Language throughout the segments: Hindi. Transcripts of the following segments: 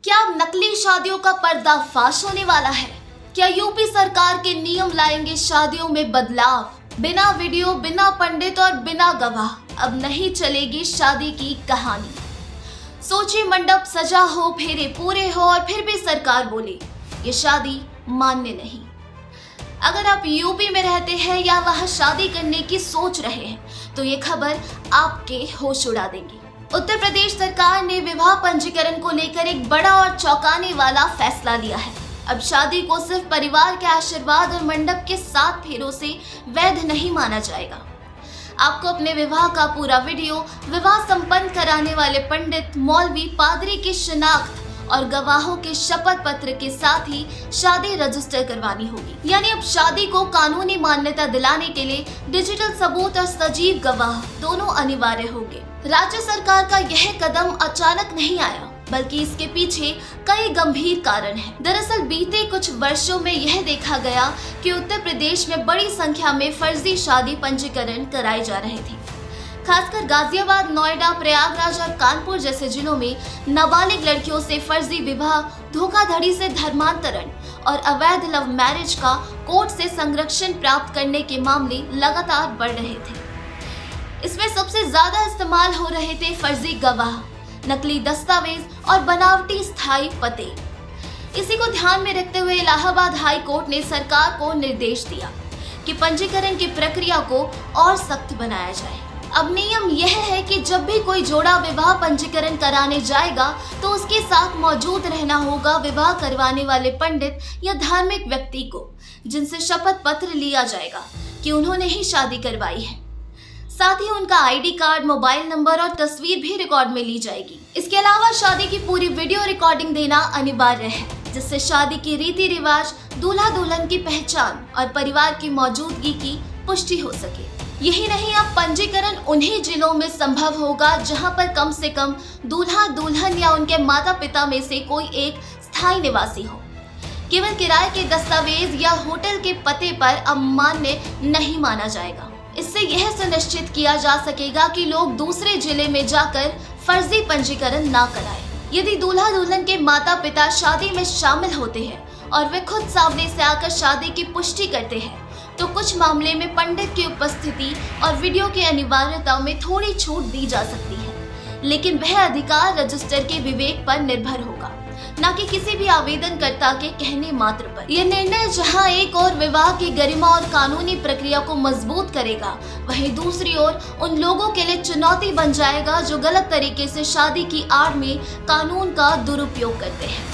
क्या अब नकली शादियों का पर्दाफाश होने वाला है? क्या यूपी सरकार के नियम लाएंगे शादियों में बदलाव? बिना वीडियो, बिना पंडित और बिना गवाह अब नहीं चलेगी शादी की कहानी। सोचिए, मंडप सजा हो, फेरे पूरे हो और फिर भी सरकार बोले ये शादी मान्य नहीं। अगर आप यूपी में रहते हैं या वहां शादी करने की सोच रहे हैं तो ये खबर आपके होश उड़ा देंगी। उत्तर प्रदेश सरकार ने विवाह पंजीकरण को लेकर एक बड़ा और चौंकाने वाला फैसला लिया है। अब शादी को सिर्फ परिवार के आशीर्वाद और मंडप के 7 फेरों से वैध नहीं माना जाएगा। आपको अपने विवाह का पूरा वीडियो, विवाह संपन्न कराने वाले पंडित, मौलवी, पादरी की शिनाख्त और गवाहों के शपथ पत्र के साथ ही शादी रजिस्टर करवानी होगी। यानी अब शादी को कानूनी मान्यता दिलाने के लिए डिजिटल सबूत और सजीव गवाह दोनों अनिवार्य होंगे। राज्य सरकार का यह कदम अचानक नहीं आया, बल्कि इसके पीछे कई गंभीर कारण हैं। दरअसल बीते कुछ वर्षों में यह देखा गया कि उत्तर प्रदेश में बड़ी संख्या में फर्जी शादी पंजीकरण कराए जा रहे थे। खासकर गाजियाबाद, नोएडा, प्रयागराज और कानपुर जैसे जिलों में नाबालिग लड़कियों से फर्जी विवाह, धोखाधड़ी से धर्मांतरण और अवैध लव मैरिज का कोर्ट से संरक्षण प्राप्त करने के मामले लगातार बढ़ रहे थे। इसमें सबसे ज्यादा इस्तेमाल हो रहे थे फर्जी गवाह, नकली दस्तावेज और बनावटी स्थायी पते। इसी को ध्यान में रखते हुए इलाहाबाद हाई कोर्ट ने सरकार को निर्देश दिया कि पंजीकरण की प्रक्रिया को और सख्त बनाया जाए। अब नियम यह है कि जब भी कोई जोड़ा विवाह पंजीकरण कराने जाएगा तो उसके साथ मौजूद रहना होगा विवाह करवाने वाले पंडित या धार्मिक व्यक्ति को, जिनसे शपथ पत्र लिया जाएगा कि उन्होंने ही शादी करवाई है। साथ ही उनका आईडी कार्ड, मोबाइल नंबर और तस्वीर भी रिकॉर्ड में ली जाएगी। इसके अलावा शादी की पूरी वीडियो रिकॉर्डिंग देना अनिवार्य है, जिससे शादी की रीति रिवाज, दूल्हा दुल्हन की पहचान और परिवार की मौजूदगी की पुष्टि हो सके। यही नहीं, अब पंजीकरण उन्हीं जिलों में संभव होगा जहां पर कम से कम दूल्हा दुल्हन या उनके माता पिता में से कोई एक स्थायी निवासी हो। केवल किराए के दस्तावेज या होटल के पते पर अब मान्य नहीं माना जाएगा। इससे यह सुनिश्चित किया जा सकेगा कि लोग दूसरे जिले में जाकर फर्जी पंजीकरण ना कराएं। यदि दूल्हा दुल्हन के माता पिता शादी में शामिल होते हैं और वे खुद सामने से आकर शादी की पुष्टि करते हैं तो कुछ मामले में पंडित की उपस्थिति और वीडियो की अनिवार्यता में थोड़ी छूट दी जा सकती है, लेकिन वह अधिकार रजिस्टर के विवेक पर निर्भर होगा, न कि किसी भी आवेदनकर्ता के कहने मात्र पर। यह निर्णय जहां एक ओर विवाह की गरिमा और कानूनी प्रक्रिया को मजबूत करेगा, वहीं दूसरी ओर उन लोगों के लिए चुनौती बन जाएगा जो गलत तरीके से शादी की आड़ में कानून का दुरुपयोग करते हैं।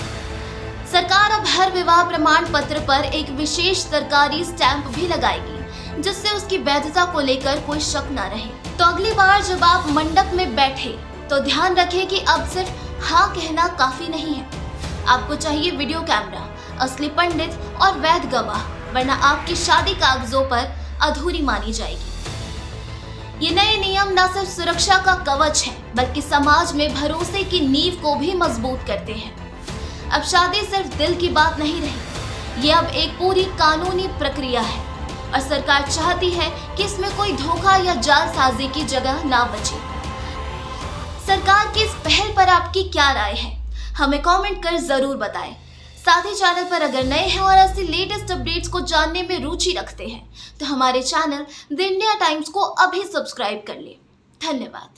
सरकार अब हर विवाह प्रमाण पत्र पर एक विशेष सरकारी स्टैंप भी लगाएगी, जिससे उसकी वैधता को लेकर कोई शक न रहे। तो अगली बार जब आप मंडप में बैठे तो ध्यान रखें कि अब सिर्फ हाँ कहना काफी नहीं है। आपको चाहिए वीडियो कैमरा, असली पंडित और वैध गवाह, वरना आपकी शादी कागजों पर अधूरी मानी जाएगी। ये नए नियम न सिर्फ सुरक्षा का कवच है, बल्कि समाज में भरोसे की नींव को भी मजबूत करते हैं। अब शादी सिर्फ दिल की बात नहीं रही, ये अब एक पूरी कानूनी प्रक्रिया है और सरकार चाहती है कि इसमें कोई धोखा या जालसाजी की जगह ना बचे। सरकार की इस पहल पर आपकी क्या राय है? हमें कमेंट कर जरूर बताएं। साथ ही चैनल पर अगर नए हैं और ऐसी लेटेस्ट अपडेट्स को जानने में रुचि रखते हैं तो हमारे चैनल द इंडिया टाइम्स को अभी सब्सक्राइब कर लें। धन्यवाद।